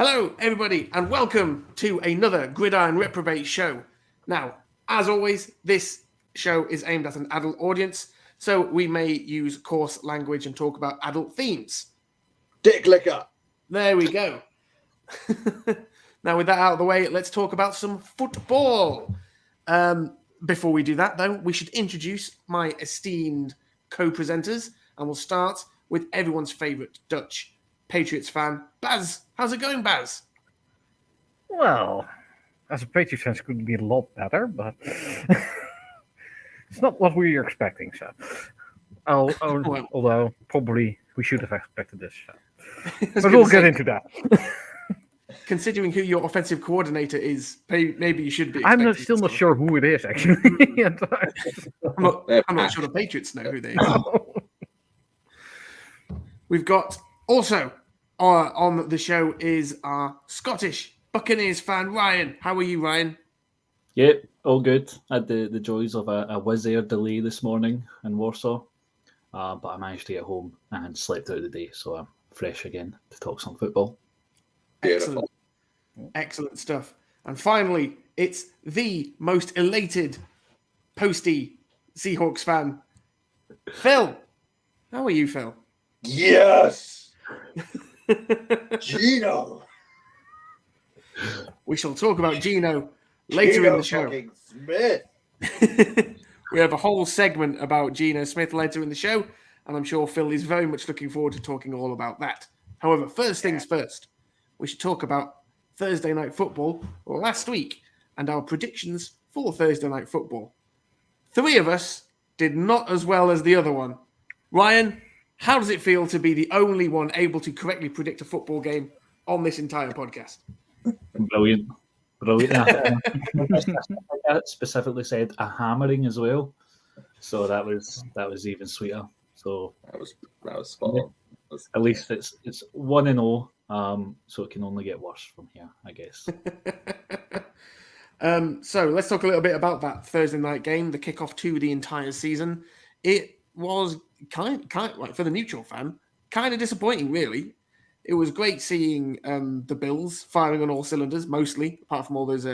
Hello, everybody, and welcome to another Gridiron Reprobate show. Now, as always, this show is aimed at an adult audience, so we may use coarse language and talk about adult themes. Dick liquor. There we go. Now, with that out of the way, let's talk about some football. Before we do that, though, we should introduce my esteemed co-presenters, and we'll start with everyone's favourite Dutch Patriots fan, Baz. How's it going, Baz? Well, as a Patriots fan, it could be a lot better, but it's not what we were expecting. So, although probably we should have expected this. So. But we'll get into that. Considering who your offensive coordinator is, maybe you should be. I'm still not sure who it is, actually. I'm not sure the Patriots know who they are. We've got also on the show is our Scottish Buccaneers fan, Ryan. How are you, Ryan? Yep, all good. I had the joys of a Wizz Air delay this morning in Warsaw, but I managed to get home and slept out the day, so I'm fresh again to talk some football. Excellent. Excellent stuff. And finally, it's the most elated posty Seahawks fan, Phil. How are you, Phil? Yes! Gino! We shall talk about Gino later in the show. Smith. We have a whole segment about Gino Smith later in the show, and I'm sure Phil is very much looking forward to talking all about that. However, first things first, we should talk about Thursday Night Football last week and our predictions for Thursday Night Football. Three of us did not as well as the other one. Ryan, how does it feel to be the only one able to correctly predict a football game on this entire podcast? Brilliant. I specifically said a hammering as well, so that was even sweeter. So that was spot on. At least it's 1-0, so it can only get worse from here, I guess. So let's talk a little bit about that Thursday night game, the kickoff to the entire season. It was kind of like, for the neutral fan, kind of disappointing, really. It was great seeing the Bills firing on all cylinders, mostly, apart from all those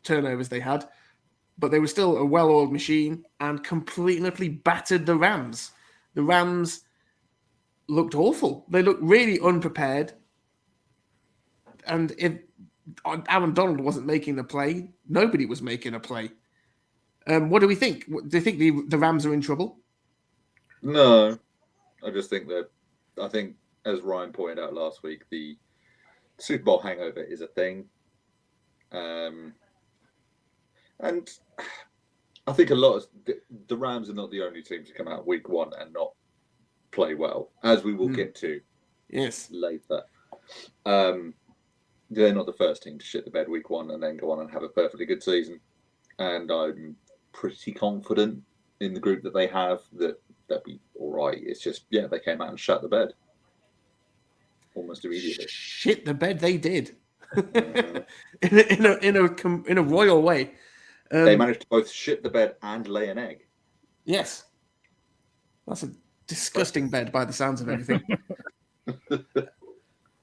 turnovers they had. But they were still a well-oiled machine and completely battered the Rams. The Rams looked awful. They looked really unprepared. And if Aaron Donald wasn't making the play, nobody was making a play. What do we think? Do you think the Rams are in trouble? No. I just think I think, as Ryan pointed out last week, the Super Bowl hangover is a thing. And I think a lot of the Rams are not the only team to come out week one and not play well, as we will get to later. They're not the first team to shit the bed week one and then go on and have a perfectly good season. And I'm pretty confident in the group that they have that they'll be all right. It's just, they came out and shut the bed almost immediately. Shit the bed, they did. in a royal way. They managed to both shit the bed and lay an egg. Yes. That's a disgusting bed by the sounds of everything.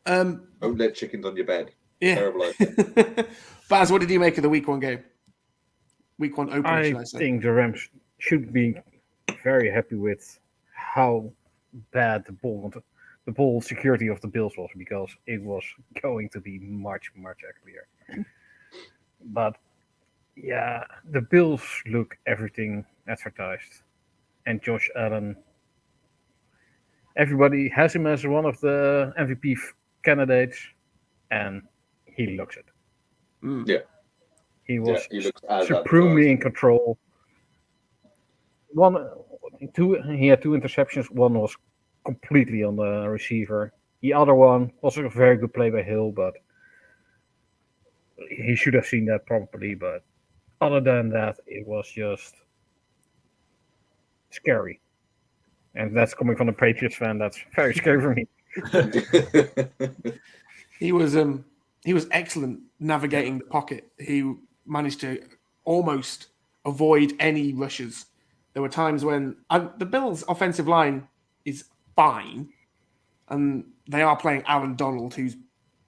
Don't let chickens on your bed. Yeah. Terrible idea. Baz, what did you make of the week one game? Week one opener, should I say? I think the Rams should be very happy with how bad the ball security of the Bills was, because it was going to be much, much uglier. But yeah, the Bills look everything advertised. And Josh Allen, everybody has him as one of the MVP candidates, and he looks it. Yeah. He was he looks supremely in control. He had two interceptions. One was completely on the receiver. The other one was a very good play by Hill, but he should have seen that properly. But other than that, it was just scary. And that's coming from a Patriots fan. That's very scary for me. He was excellent navigating the pocket. He managed to almost avoid any rushes. There were times when the Bills' offensive line is fine, and they are playing Aaron Donald, who's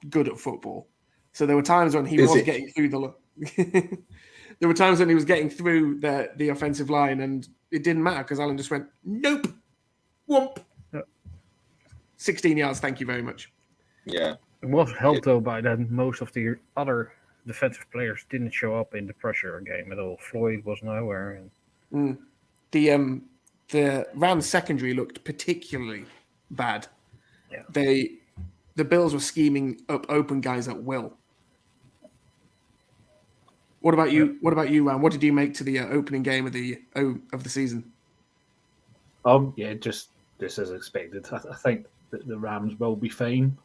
good at football. So there were times when he Is was it? getting through the. There were times when he was getting through the offensive line, and it didn't matter because Allen just went, nope, whoomp. 16 yards, thank you very much. Yeah. It was helped though by that most of the other defensive players didn't show up in the pressure game at all. Floyd was nowhere. And... The Rams secondary looked particularly bad. Yeah. The Bills were scheming up open guys at will. What about you? What about you, Ram? What did you make to the opening game of the season? Yeah, just as expected. I think that the Rams will be fine.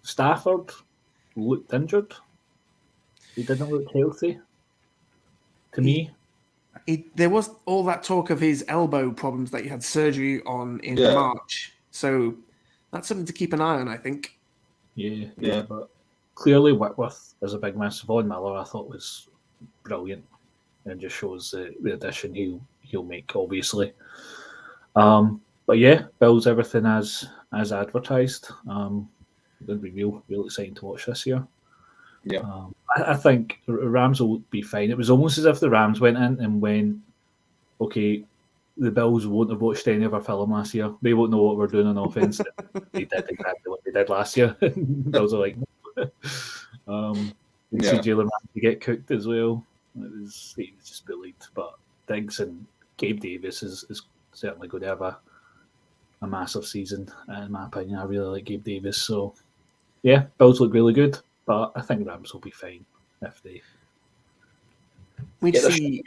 Stafford looked injured. He didn't look healthy. To me, there was all that talk of his elbow problems that he had surgery on in March. So that's something to keep an eye on, I think. Yeah. But clearly, Whitworth as a big man. Von Miller, I thought was brilliant, and just shows the addition he'll make, obviously. But yeah, Bills everything as advertised. Going to be real exciting to watch this year. Yeah. I think Rams will be fine. It was almost as if the Rams went in and went, okay, the Bills won't have watched any of our film last year. They won't know what we're doing on offense. They did exactly what they did last year. Bills are like, see Jalen Ramsey get cooked as well. He was just bullied. But Diggs and Gabe Davis is certainly going to have a massive season, in my opinion. I really like Gabe Davis. So, yeah, Bills look really good. But I think Rams will be fine if they. We'd see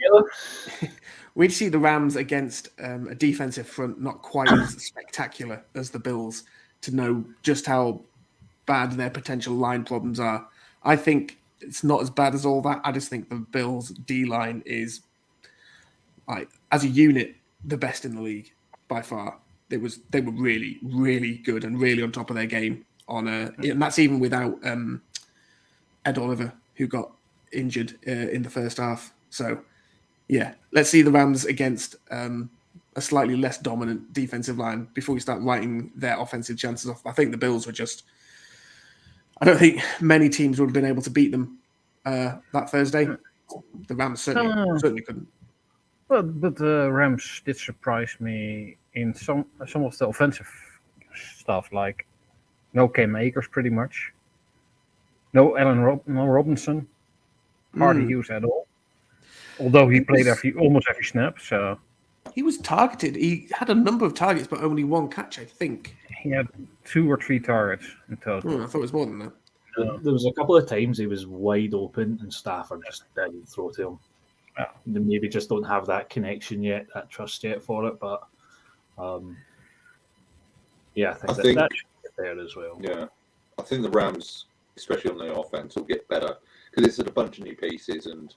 the Rams against a defensive front not quite as spectacular as the Bills to know just how bad their potential line problems are. I think it's not as bad as all that. I just think the Bills' D-line is, like, as a unit, the best in the league by far. They were really, really good and really on top of their game. And that's even without Ed Oliver, who got injured in the first half. So, yeah, let's see the Rams against a slightly less dominant defensive line before we start writing their offensive chances off. I think the Bills were just... I don't think many teams would have been able to beat them that Thursday. The Rams certainly couldn't. Well, but the Rams did surprise me in some of the offensive stuff, like no Cam Akers pretty much. No no Robinson, hardly used at all. Although he played almost every snap, so he was targeted. He had a number of targets, but only one catch, I think. He had 2 or 3 targets in total. I thought it was more than that. There was a couple of times he was wide open, and Stafford just didn't throw to him. Yeah. They maybe just don't have that connection yet, that trust yet for it. But I think that should get there as well. Yeah, I think the Rams, especially on the offense, will get better because it's a bunch of new pieces, and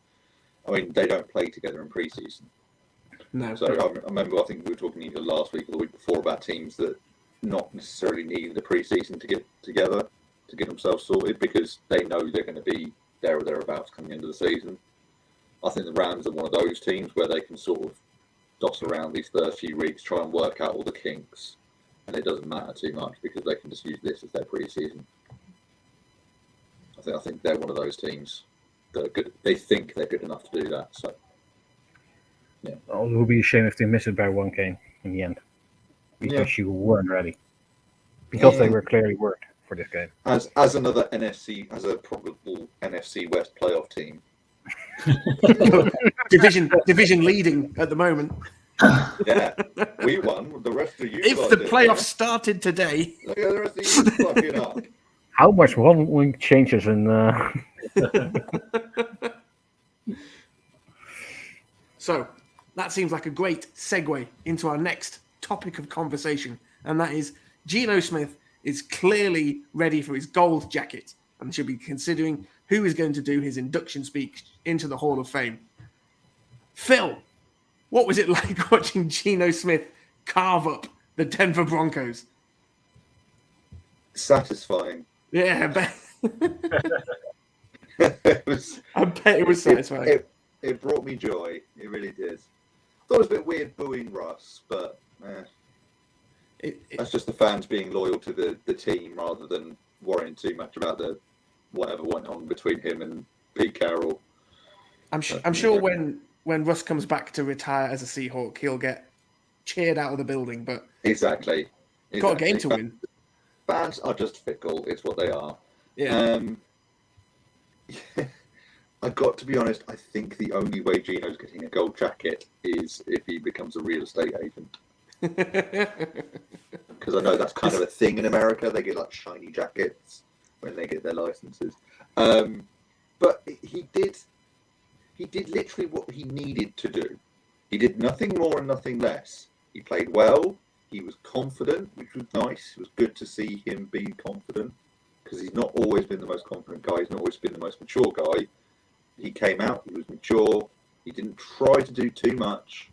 I mean they don't play together in preseason. No. So I remember, I think we were talking either last week or the week before about teams that not necessarily needed the preseason to get together to get themselves sorted because they know they're going to be there or thereabouts coming into the season. I think the Rams are one of those teams where they can sort of doss around these first few weeks, try and work out all the kinks, and it doesn't matter too much because they can just use this as their preseason. I think they're one of those teams that are good. They think they're good enough to do that. So, yeah. Well, it would be a shame if they miss it by 1 game in the end because you weren't ready. Because they were clearly weren't for this game. As another as a probable NFC West playoff team. division leading at the moment. Yeah, we won. The rest of you. If the playoffs started today, look at the rest of you fucking up. How much 1 week changes in? So that seems like a great segue into our next topic of conversation, and that is Geno Smith is clearly ready for his gold jacket and should be considering who is going to do his induction speech into the Hall of Fame. Phil, what was it like watching Geno Smith carve up the Denver Broncos? Satisfying. Yeah, I bet. I bet it was satisfying. It brought me joy. It really did. I thought it was a bit weird booing Russ, but that's just the fans being loyal to the team rather than worrying too much about the whatever went on between him and Pete Carroll. I'm sure when Russ comes back to retire as a Seahawk, he'll get cheered out of the building. But Exactly. got a game to win. Fans are just fickle. It's what they are. Yeah. I got to be honest. I think the only way Gino's getting a gold jacket is if he becomes a real estate agent. Because I know that's kind of a thing in America. They get like shiny jackets when they get their licenses. But he did literally what he needed to do. He did nothing more and nothing less. He played well. He was confident, which was nice. It was good to see him be confident because he's not always been the most confident guy. He's not always been the most mature guy. He came out. He was mature. He didn't try to do too much.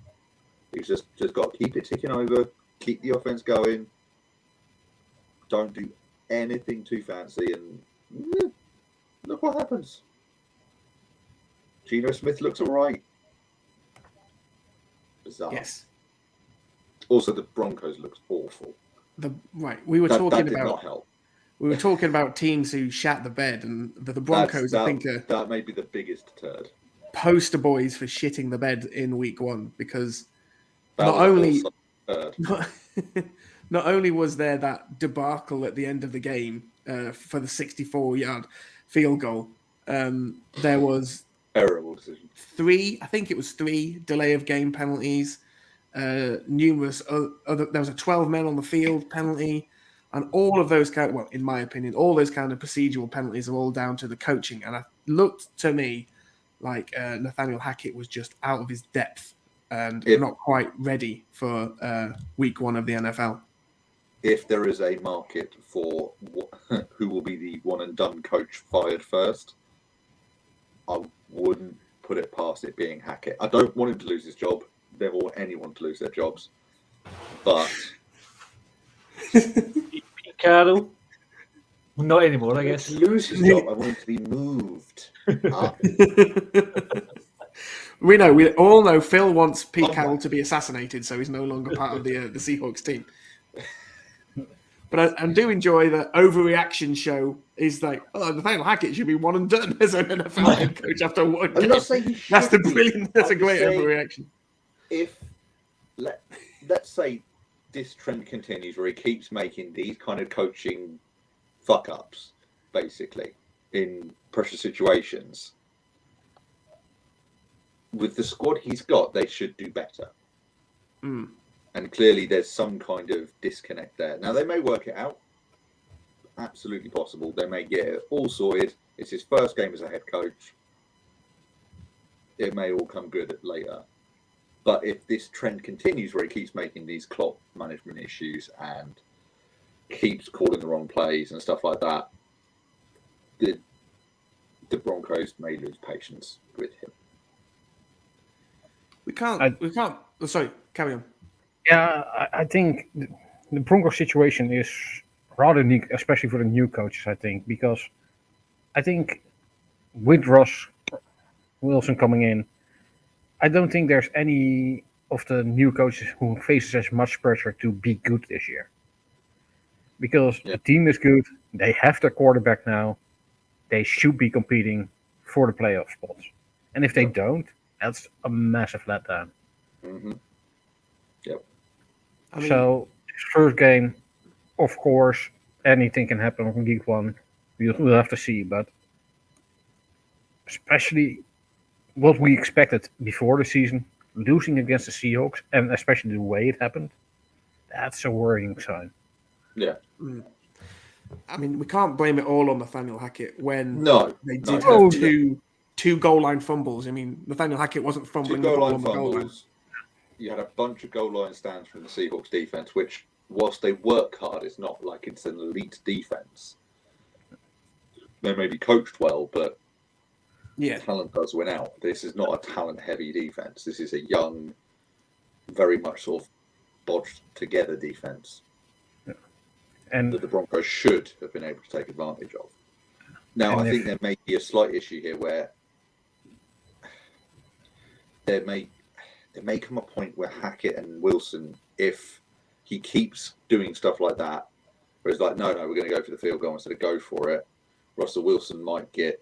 He's just got to keep it ticking over, keep the offense going. Don't do anything too fancy, and look what happens. Geno Smith looks all right. Bizarre. Yes. Also, the Broncos looks awful. We were that talking did about. Not help. We were talking about teams who shat the bed, and the Broncos, I think, are that may be the biggest turd. Poster boys for shitting the bed in week one because That not was only not only was there that debacle at the end of the game for the 64-yard field goal, there was terrible decision. three delay of game penalties, numerous other. There was a 12 men on the field penalty. And all of those in my opinion, all those kind of procedural penalties are all down to the coaching. And it looked to me like Nathaniel Hackett was just out of his depth and not quite ready for week one of the NFL. If there is a market for who will be the one and done coach fired first, I wouldn't put it past it being Hackett. I don't want him to lose his job. Never want anyone to lose their jobs. But Pete Carroll? Not anymore, I guess. To lose his job, I want him to be moved up. We all know Phil wants Pete Carroll to be assassinated, so he's no longer part of the Seahawks team. But I do enjoy the overreaction show. Is like, Nathaniel Hackett should be one and done as an NFL head coach after one game. I'm not saying he should That's the be. brilliant. That's a I'm great saying overreaction. If let's say this trend continues where he keeps making these kind of coaching fuck ups, basically in pressure situations, with the squad he's got, they should do better. And clearly there's some kind of disconnect there. Now they may work it out. Absolutely possible. They may get it all sorted. It's his first game as a head coach. It may all come good later. But if this trend continues where he keeps making these clock management issues and keeps calling the wrong plays and stuff like that, the Broncos may lose patience with him. We can't. Oh, sorry, carry on. Yeah, I think the Broncos situation is rather unique, especially for the new coaches, I think, because I think with Russ Wilson coming in, I don't think there's any of the new coaches who faces as much pressure to be good this year. Because the team is good, they have their quarterback now, they should be competing for the playoff spots. And if they don't, that's a massive letdown. Mm-hmm. Yep. So, first game, of course, anything can happen from week one. We'll have to see, but especially what we expected before the season, losing against the Seahawks, and especially the way it happened, that's a worrying sign. Yeah. I mean, we can't blame it all on Nathaniel Hackett when they did No. have two goal line fumbles. I mean, Nathaniel Hackett wasn't fumbling the ball on the goal line. You had a bunch of goal line stands from the Seahawks defense, which, whilst they work hard, it's not like it's an elite defense. They may be coached well, but talent does win out. This is not a talent-heavy defense. This is a young, very much sort of bodged together defense. And that the Broncos should have been able to take advantage of. Now, I think there may be a slight issue here where there may come a point where Hackett and Wilson, if he keeps doing stuff like that, Where it's like, no, we're going to go for the field goal instead of go for it. Russell Wilson might get,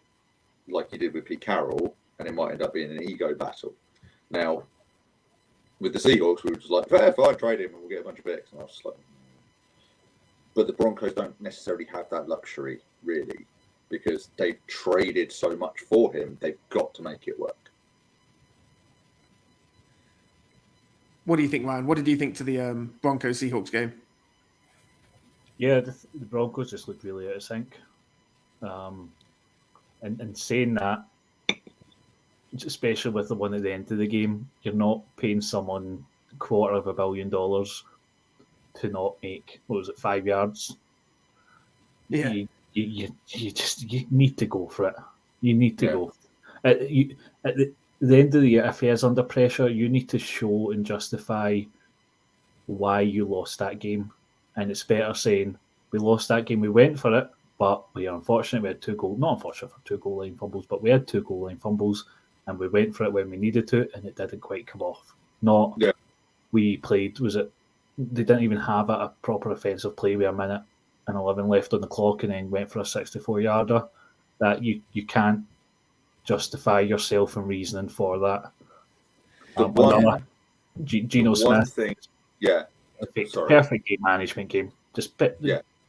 like he did with Pete Carroll, and it might end up being an ego battle. Now, with the Seahawks, we were just like, fair, fine, trade him and we'll get a bunch of picks. And I was just like, but the Broncos don't necessarily have that luxury, really, because they've traded so much for him, they've got to make it work. What do you think, Ryan? What did you think to the Broncos-Seahawks game? Yeah, the Broncos just looked really out of sync. And saying that, especially with the one at the end of the game, you're not paying someone $250 million to not make, 5 yards? Yeah. You need to go for it. You need to go. At the end of the year, if he is under pressure, you need to show and justify why you lost that game. And it's better saying, we lost that game, we went for it, but we are unfortunate. We had two goal line fumbles, but we had 2 goal line fumbles, and we went for it when we needed to, and it didn't quite come off. We played, they didn't even have a proper offensive play with 1:11 left on the clock, and then went for a 64-yarder. That you can't justify yourself and reasoning for that. Geno Smith, perfect game management game.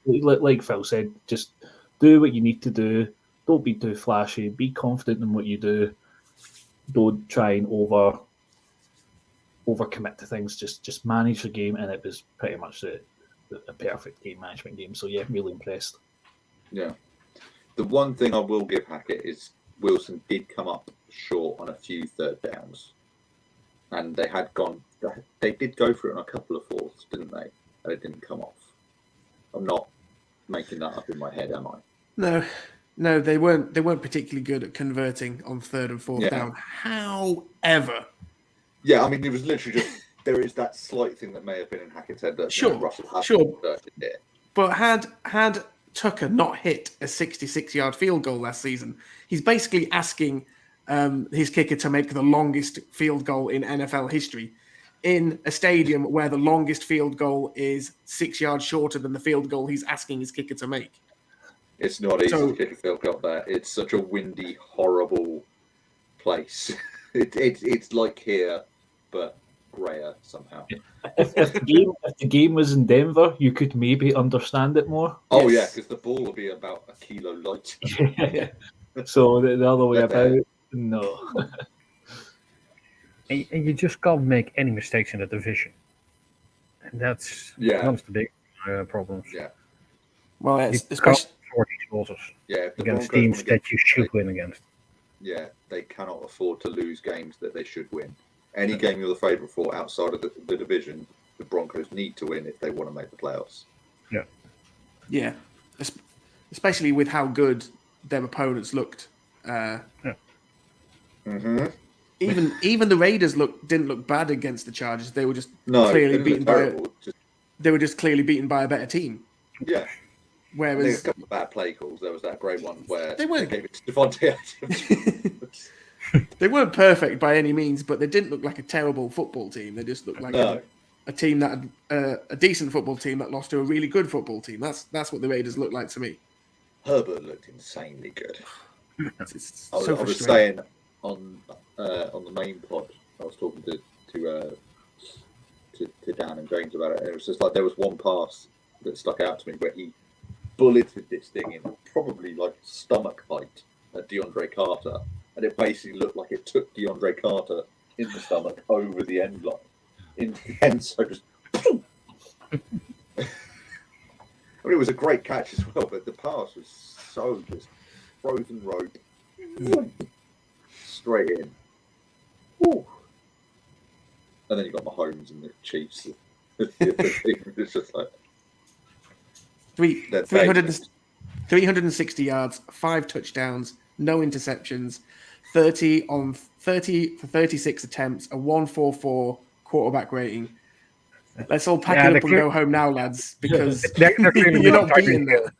Like Phil said, just do what you need to do. Don't be too flashy. Be confident in what you do. Don't try and overcommit to things. Just manage the game, and it was pretty much a perfect game management game. So yeah, really impressed. Yeah. The one thing I will give Hackett is Wilson did come up short on a few third downs, and they did go for it on a couple of fourths, didn't they? And it didn't come off. I'm not making that up in my head, am I? No, they weren't particularly good at converting on 3rd and 4th down. However, I mean, it was literally just there is that slight thing that may have been in Hackett's head that Russell had converted it. But had Tucker not hit a 66-yard field goal last season, he's basically asking his kicker to make the longest field goal in NFL history in a stadium where the longest field goal is 6 yards shorter than the field goal he's asking his kicker to make. It's not easy to kick a field goal there. It's such a windy, horrible place. It's like here, but grayer somehow. If the game was in Denver, you could maybe understand it more. Oh yeah, because the ball will be about a kilo lighter. So the other way about, no. And you just can't make any mistakes in the division, and that's one of the big problems. Yeah. Well, especially for these losses against teams that you should win against. Yeah, they cannot afford to lose games that they should win. Any game you're the favourite for outside of the division, the Broncos need to win if they want to make the playoffs. Yeah, especially with how good their opponents looked. Even the Raiders didn't look bad against the Chargers. They were just clearly beaten they were just clearly beaten by a better team. Yeah. Whereas there's a couple of bad play calls. There was that great one where they gave it to Devontae Adams. They weren't perfect by any means, but they didn't look like a terrible football team. They just looked like a team that a decent football team that lost to a really good football team. That's what the Raiders looked like to me. Herbert looked insanely good. It's I was saying on the main pod, I was talking to Dan and James about it, and it was just like there was one pass that stuck out to me where he bulleted this thing in probably like stomach height at DeAndre Carter, and it basically looked like it took DeAndre Carter in the stomach over the end line. In the end, so just. I mean, it was a great catch as well, but the pass was so just frozen rope, straight in. Woo. And then you got Mahomes and the Chiefs. It's just like 360 yards, 5 touchdowns, no interceptions, 30 for 36 attempts, a 144 quarterback rating. Let's all pack it up and go home now, lads, because they're clearly you're not beating that.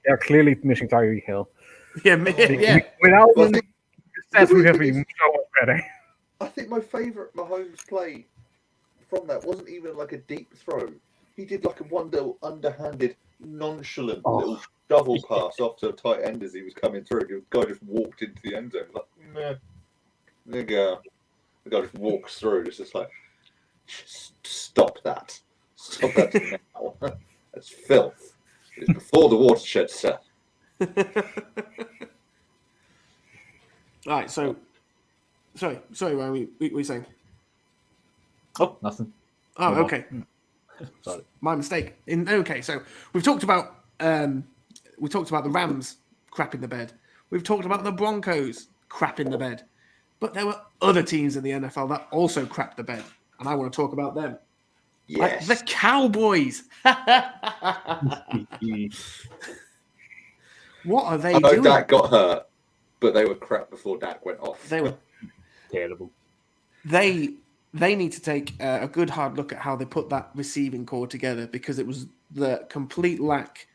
They're clearly missing Tyreek Hill. Yeah. Without him, the stats would have been so much better. I think my favourite Mahomes play from that wasn't even like a deep throw. He did like a one little underhanded nonchalant little shovel pass off to a tight end as he was coming through. The guy just walked into the end zone. Like, nah. There you go. The guy just walks through. It's just like, stop that. Stop that now. That's filth. It's before the watershed, sir. Right, so sorry, Ryan, what were you saying? Oh, nothing. Oh, Move on. okay. Sorry. My mistake. Okay, so we've talked about the Rams crap in the bed. We've talked about the Broncos crap in the bed. But there were other teams in the NFL that also crapped the bed, and I want to talk about them. Yes. Like the Cowboys. What are they I know doing? Dak got hurt, but they were crap before Dak went off. They were Terrible. They need to take a good hard look at how they put that receiving core together, because it was the complete lack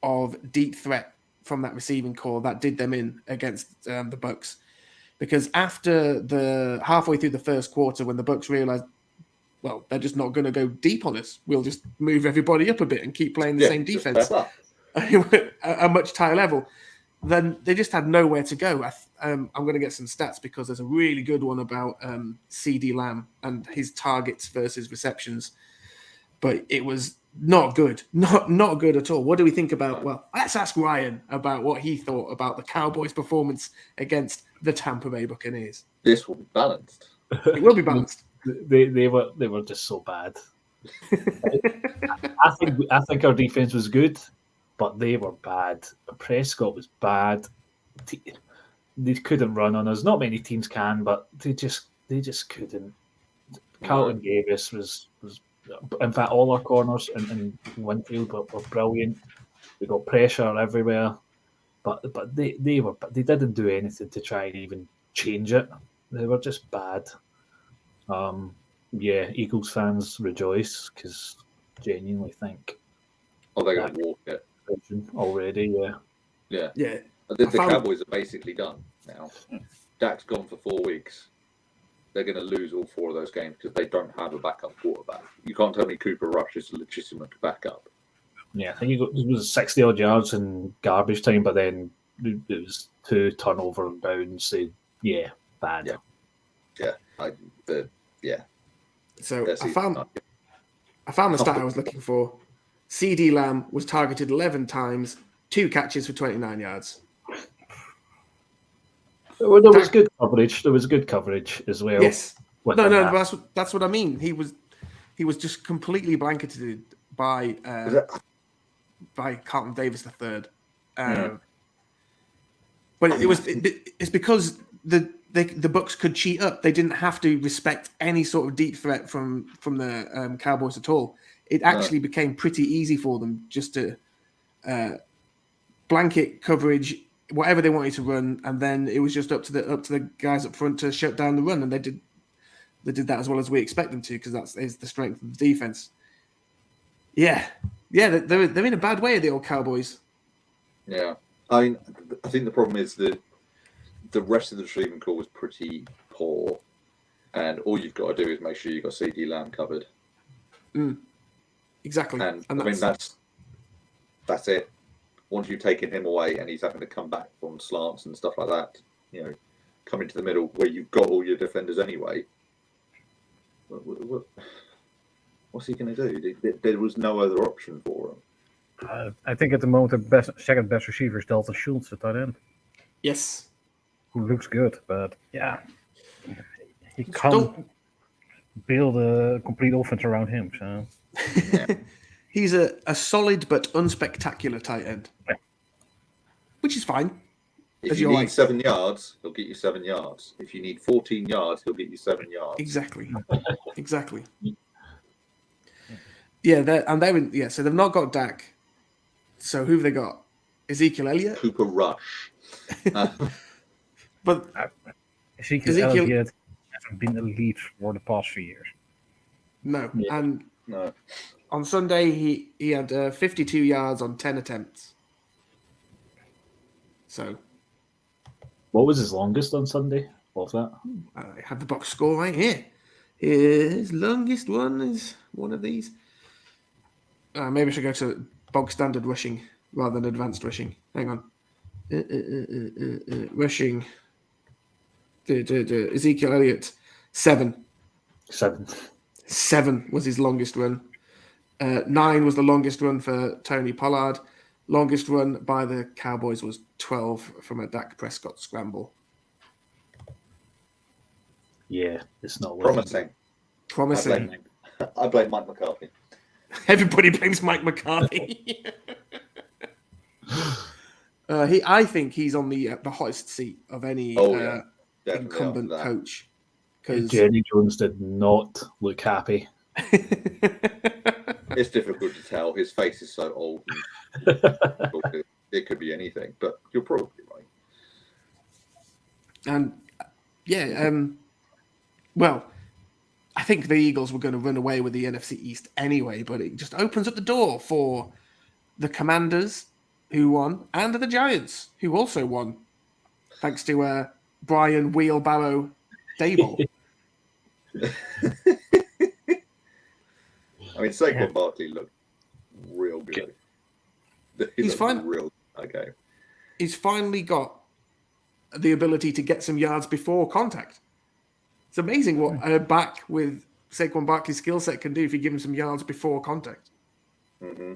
of deep threat from that receiving core that did them in against the Bucks. Because after the halfway through the first quarter, when the Bucks realized, well, they're just not going to go deep on us, we'll just move everybody up a bit and keep playing the same defense at a much higher level, then they just had nowhere to go. I'm going to get some stats because there's a really good one about CeeDee Lamb and his targets versus receptions, but it was not good, not good at all. What do we think about? Well, let's ask Ryan about what he thought about the Cowboys' performance against the Tampa Bay Buccaneers. This will be balanced. It will be balanced. They were just so bad. I think our defense was good, but they were bad. Prescott was bad. They couldn't run on us. Not many teams can, but they just couldn't. Carlton Davis was in fact, all our corners in Winfield were brilliant. We got pressure everywhere, but they didn't do anything to try and even change it. They were just bad. Eagles fans rejoice because genuinely think. Oh, they're going to walk it already. Yeah. Yeah. The Cowboys are basically done now. Dak's gone for 4 weeks. They're going to lose all 4 of those games because they don't have a backup quarterback. You can't tell me Cooper Rush is a legitimate backup. Yeah, I think it was 60 odd yards in garbage time, but then it was 2 turnover and downs. So, bad. So I found the stat I was looking for. CeeDee Lamb was targeted 11 times, 2 catches for 29 yards. Well, there was good coverage. There was good coverage as well. Yes. That's what I mean. He was just completely blanketed by Carlton Davis III. But it's because the Bucks could cheat up. They didn't have to respect any sort of deep threat from the Cowboys at all. It actually became pretty easy for them just to blanket coverage, whatever they wanted to run, and then it was just up to the guys up front to shut down the run, and they did that as well as we expect them to, because that is the strength of the defense. Yeah, they're in a bad way, the old Cowboys. Yeah, I think the problem is that the rest of the receiving core was pretty poor, and all you've got to do is make sure you've got CeeDee Lamb covered. Exactly, and I mean that's it. Once you've taken him away and he's having to come back from slants and stuff like that, come into the middle where you've got all your defenders anyway. What's he going to do? There was no other option for him. I think at the moment the second best receiver is Dalton Schultz at that end. Yes. Who looks good, but he can't build a complete offense around him. So he's a solid but unspectacular tight end, which is fine. If you need 7 yards, he'll get you 7 yards. If you need 14 yards, he'll get you 7 yards. Exactly. Yeah, so they've not got Dak. So who have they got? Ezekiel Elliott? Cooper Rush. But Ezekiel Elliott hasn't been elite for the past few years. No. Yeah. And No. on Sunday, he had 52 yards on 10 attempts. So... What was his longest on Sunday? What was that? I have the box score right here. His longest one is one of these. Maybe I should go to bog standard rushing rather than advanced rushing. Hang on. Rushing. Ezekiel Elliott, 7. 7 was his longest run. 9 was the longest run for Tony Pollard. Longest run by the Cowboys was 12 from a Dak Prescott scramble. Yeah, it's not working. Promising. I blame Mike McCarthy. Everybody blames Mike McCarthy. I think he's on the hottest seat of any incumbent coach. Jerry Jones did not look happy. It's difficult to tell. His face is so old. It could be anything, but you're probably right. And well, I think the Eagles were going to run away with the NFC East anyway, but it just opens up the door for the Commanders, who won, and the Giants, who also won, thanks to Brian Wheelbarrow Dable. I mean, Saquon Barkley looked real good. He's fine. Okay. He's finally got the ability to get some yards before contact. It's amazing what a back with Saquon Barkley's skill set can do if you give him some yards before contact. Mm-hmm.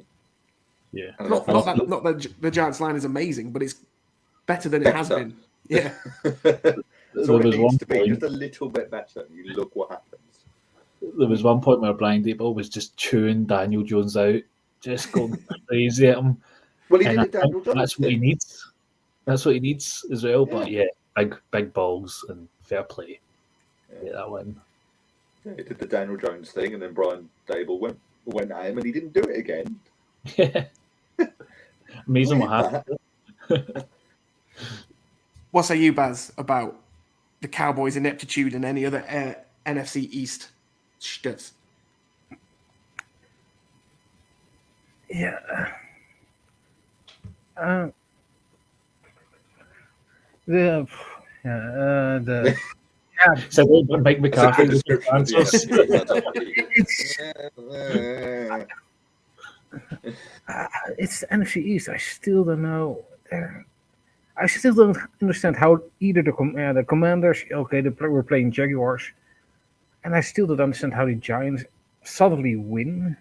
Yeah. Not that the Giants line is amazing, but it's better than it has been. Yeah. So it needs to be just a little bit better. You look what happens. There was one point where Brian Dable was just chewing Daniel Jones out, just going crazy at him. Well, he did Daniel Jones. That's what he needs. That's what he needs as well. Yeah. But big balls and fair play. Yeah, that one. Yeah, he did the Daniel Jones thing, and then Brian Dable went at him, and he didn't do it again. Yeah. Amazing what happened. What say you, Baz, about the Cowboys' ineptitude and any other NFC East stuffs? Yeah. So don't make McCarthy. It's the NFC East. I still don't know. I still don't understand how either the Commanders, we're playing Jaguars, and I still don't understand how the Giants suddenly win.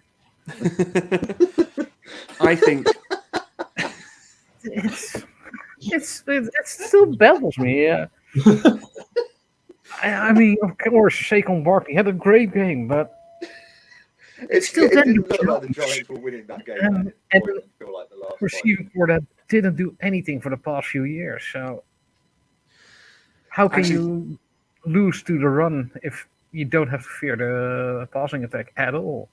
I think it still baffles me. Yeah. I mean, of course, Saquon Barkley had a great game, but it didn't look like the Giants were winning that game. And feel like the last receiving for that didn't do anything for the past few years. So how can you lose to the run if you don't have to fear the passing attack at all?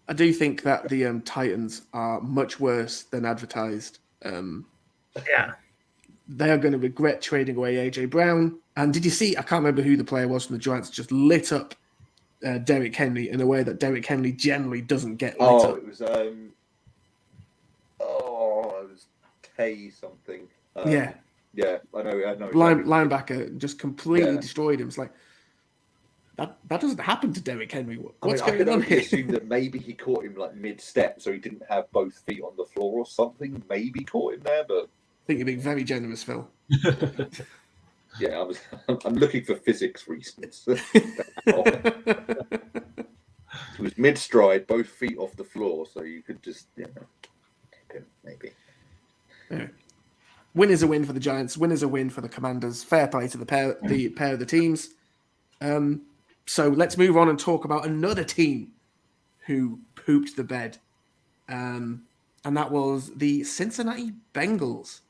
I do think that the Titans are much worse than advertised. Yeah. They are going to regret trading away A.J. Brown. And did you see, I can't remember who the player was from the Giants, just lit up Derrick Henry in a way that Derrick Henry generally doesn't get lit up. It was K something. Yeah, I know. Linebacker just completely destroyed him. It's like, that doesn't happen to Derrick Henry. What's going on here? I assume that maybe he caught him like mid-step, so he didn't have both feet on the floor or something. Maybe caught him there, but I think you're being very generous, Phil. Yeah, I'm looking for physics reasons. It was mid-stride, both feet off the floor, so you could just, maybe. Yeah. Win is a win for the Giants. Win is a win for the Commanders. Fair play to the pair of the teams. So let's move on and talk about another team who pooped the bed. And that was the Cincinnati Bengals.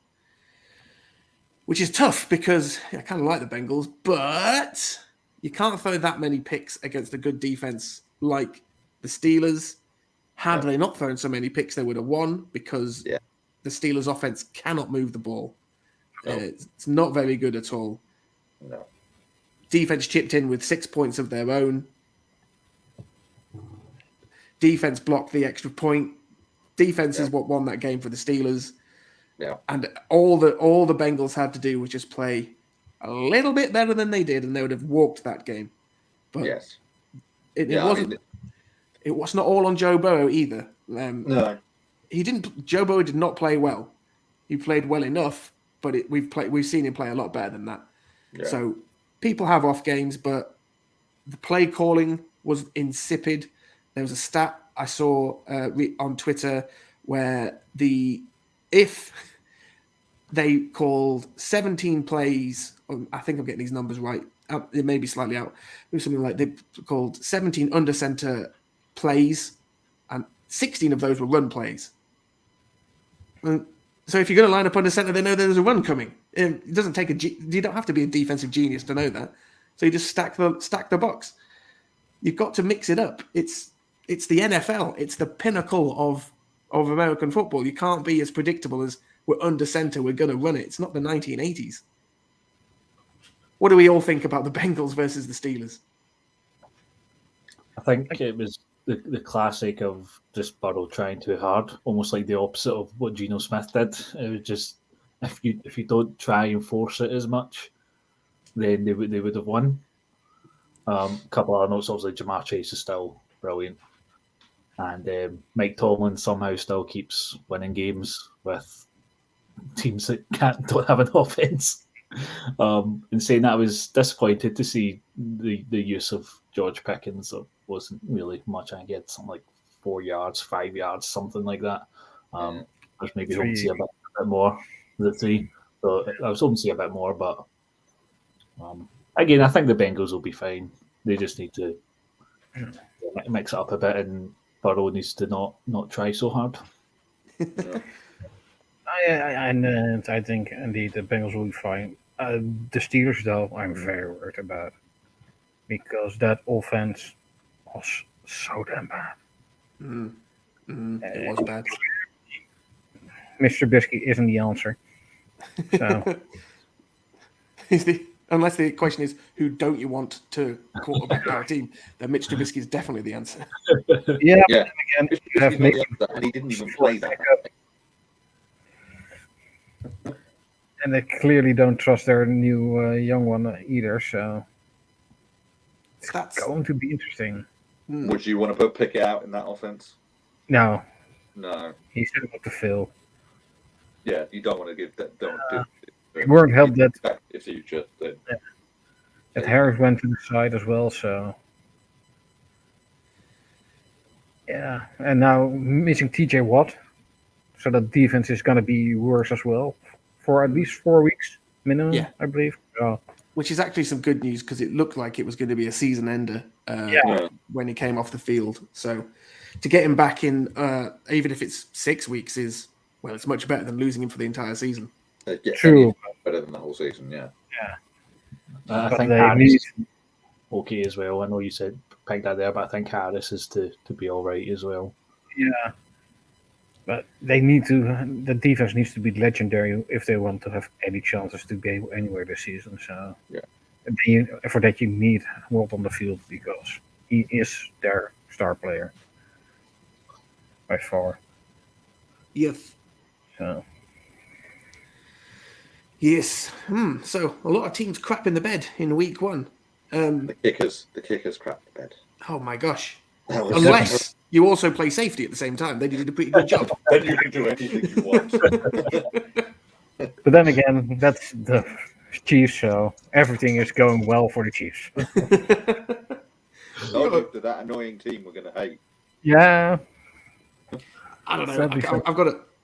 Which is tough because I kind of like the Bengals, but you can't throw that many picks against a good defense like the Steelers. Had they not thrown so many picks, they would have won because the Steelers' offense cannot move the ball. No. It's not very good at all. No. Defense chipped in with 6 points of their own. Defense blocked the extra point. Defense is what won that game for the Steelers. Yeah. And all the Bengals had to do was just play a little bit better than they did, and they would have walked that game. But it wasn't. it was not all on Joe Burrow either. No. Joe Burrow did not play well. He played well enough, but we've seen him play a lot better than that. Yeah. So people have off games, but the play calling was insipid. There was a stat I saw on Twitter where if they called 17 plays, I think I'm getting these numbers right. It may be slightly out. It was something like they called 17 under center plays, and 16 of those were run plays. So if you're going to line up under center, they know there's a run coming. It doesn't take you don't have to be a defensive genius to know that. So you just stack the box. You've got to mix it up. It's the NFL. It's the pinnacle of American football. You can't be as predictable as we're under center, we're going to run it. It's not the 1980s. What do we all think about the Bengals versus the Steelers? I think it was the classic of just Burrow trying too hard, almost like the opposite of what Geno Smith did. It was just if you don't try and force it as much, then they would have won. A couple of other notes, obviously Jamar Chase is still brilliant, and Mike Tomlin somehow still keeps winning games with teams that don't have an offense. In saying that, I was disappointed to see the use of George Pickens. There wasn't really much. I get something like 4 yards, 5 yards, something like that. I was maybe hoping to see a bit more the 3. So I was hoping to see a bit more, but again, I think the Bengals will be fine. They just need to mix it up a bit, and Burrow needs to not try so hard. I think indeed the Bengals will be fine. The Steelers, though, I'm very worried about because that offense was so damn bad. It was bad. Mr. Trubisky isn't the answer. So. Unless the question is, who don't you want to quarterback our team? Then Mitch Trubisky is definitely the answer. Yeah. Again, and he didn't even play that. And they clearly don't trust their new young one either, so it's going to be interesting. Would you want to put Pickett out in that offense? No. He's sitting up to Phil. Yeah, you don't want to give that. They weren't helped that. If you just that Harris went to the side as well, so yeah. And now missing TJ Watt, so the defense is going to be worse as well for at least 4 weeks minimum. Yeah. I believe. Which is actually some good news because it looked like it was going to be a season ender when he came off the field. So to get him back in, even if it's 6 weeks, it's much better than losing him for the entire season. True. Better than the whole season, yeah. I think Harris is okay as well. I know you said pick that there, but I think Harris is to be all right as well. Yeah. But the defense needs to be legendary if they want to have any chances to go anywhere this season. So for that you need Walt on the field because he is their star player by far. Yes. So. Yes. So a lot of teams crap in the bed in week 1. The kickers crap the bed. Oh my gosh! Unless you also play safety at the same time, then you did a pretty good job. Then you can do anything you want. But then again, that's the Chiefs show. Everything is going well for the Chiefs. That annoying team we're going to hate. Yeah. I don't know.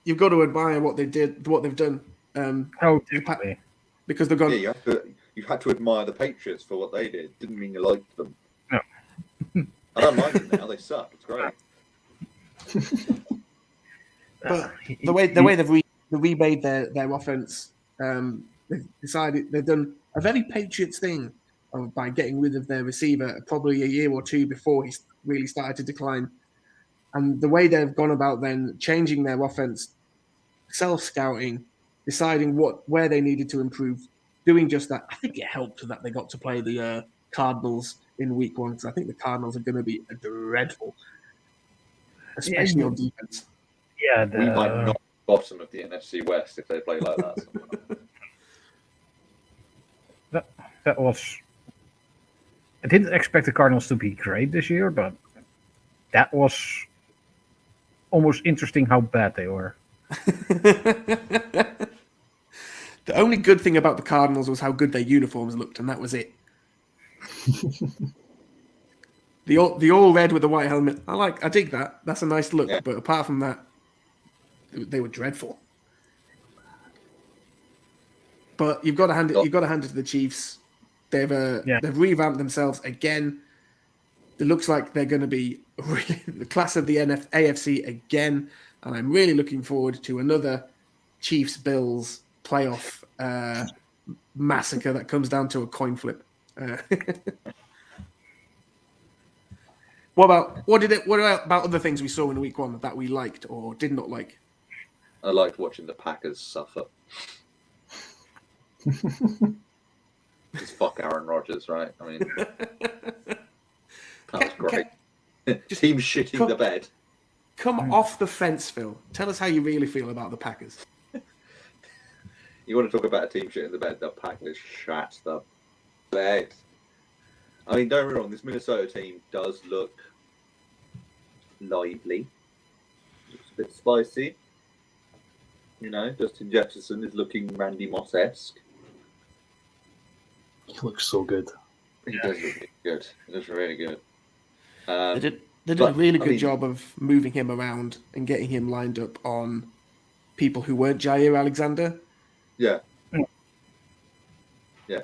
You've got to admire what they did, what they've done. Definitely. Because they've gone. Yeah, you had to admire the Patriots for what they did. Didn't mean you liked them. No. I don't mind them now. They suck. It's great. But the way they've remade their offense, they've done a very Patriots thing by getting rid of their receiver probably a year or two before he really started to decline. And the way they've gone about then changing their offense, self-scouting, deciding where they needed to improve, doing just that. I think it helped that they got to play the Cardinals in week 1 because I think the Cardinals are going to be dreadful, especially on defense. Yeah, we might knock the bottom of the NFC West if they play like that. That was. I didn't expect the Cardinals to be great this year, but that was almost interesting how bad they were. The only good thing about the Cardinals was how good their uniforms looked, and that was it. The all red with the white helmet. I dig that. That's a nice look. Yeah. But apart from that, they were dreadful. But you've got to hand it to the Chiefs. They've revamped themselves again. It looks like they're going to be really the class of the AFC again, and I'm really looking forward to another Chiefs-Bills playoff massacre that comes down to a coin flip. What about other things we saw in week one that we liked or did not like? I liked watching the Packers suffer. Just fuck Aaron Rodgers, right? I mean, that was great. Team shitting the bed. Come off the fence, Phil. Tell us how you really feel about the Packers. You want to talk about a team shitting the bed? The Packers shat the bed. I mean, don't get me wrong, this Minnesota team does look lively. Looks a bit spicy. You know, Justin Jefferson is looking Randy Moss-esque. He looks so good. He does look really good. He looks really good. They did a really good job of moving him around and getting him lined up on people who weren't Jair Alexander. Yeah. Yeah.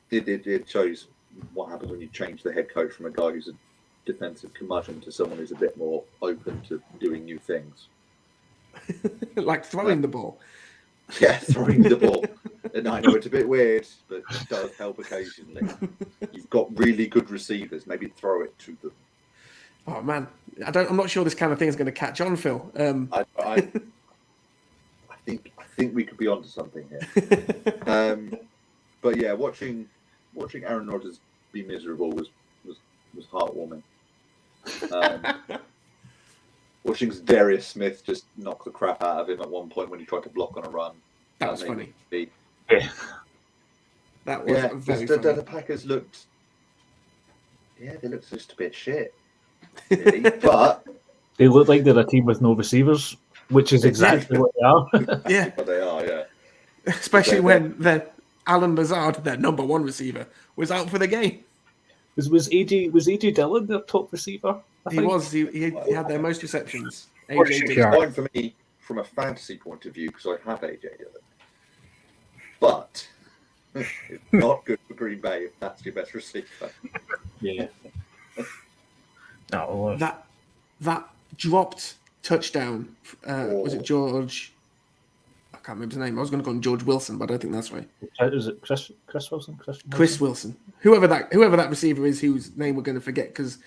It shows what happens when you change the head coach from a guy who's a defensive curmudgeon to someone who's a bit more open to doing new things. Like throwing the ball. Yeah, throwing the ball. And I know it's a bit weird, but it does help occasionally. You've got really good receivers. Maybe throw it to them. Oh man, I'm not sure this kind of thing is going to catch on, Phil. I think we could be onto something here. But yeah, watching Aaron Rodgers be miserable was heartwarming. Watching Darius Smith just knock the crap out of him at one point when he tried to block on a run. That was funny. Yeah. That was very funny. The Packers looked. Yeah, they looked just a bit shit. Really. But they look like they're a team with no receivers, which is exactly what they are. Yeah, but they are. Yeah, especially when Alan Lazard, their number one receiver, was out for the game. Was AJ Dillon their top receiver? He was. He had their most receptions. Which is fine for me from a fantasy point of view because I have AJ Dillon. But it's not good for Green Bay if that's your best receiver. Yeah. No, that dropped touchdown. Was it George? I can't remember his name. I was going to call him George Wilson, but I don't think that's right. Is it Chris Wilson? Chris Wilson. Whoever that receiver is, whose name we're going to forget because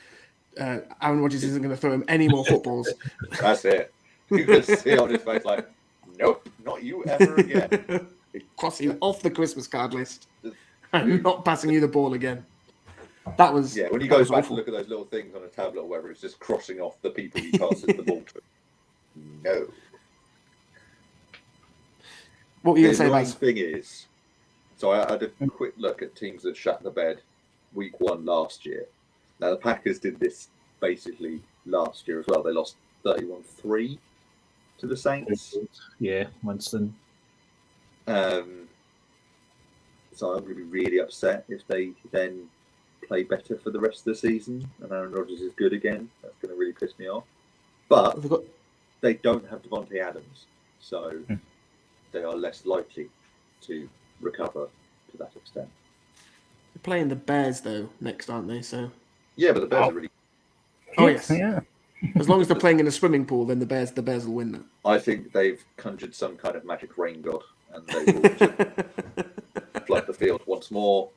Aaron Rodgers isn't going to throw him any more footballs. That's it. You can see on his face like, nope, not you ever again. Cross you off the Christmas card list. I'm not passing you the ball again. That was when he goes back to look at those little things on a tablet or whatever, it's just crossing off the people he passes the ball to. No. What were you going to say, The Baz? thing is, so I had a quick look at teams that shut the bed week one last year. Now, the Packers did this basically last year as well. They lost 31-3 to the Saints. Yeah, Winston. So I'm going to be really upset if they then play better for the rest of the season and Aaron Rodgers is good again. That's going to really piss me off. But they don't have Devontae Adams, so they are less likely to recover to that extent. They're playing the Bears though next, aren't they? So yeah, but the Bears are really. Oh yes, yeah. As long as they're playing in a swimming pool, then the Bears will win that. I think they've conjured some kind of magic rain god, and they will flood the field once more.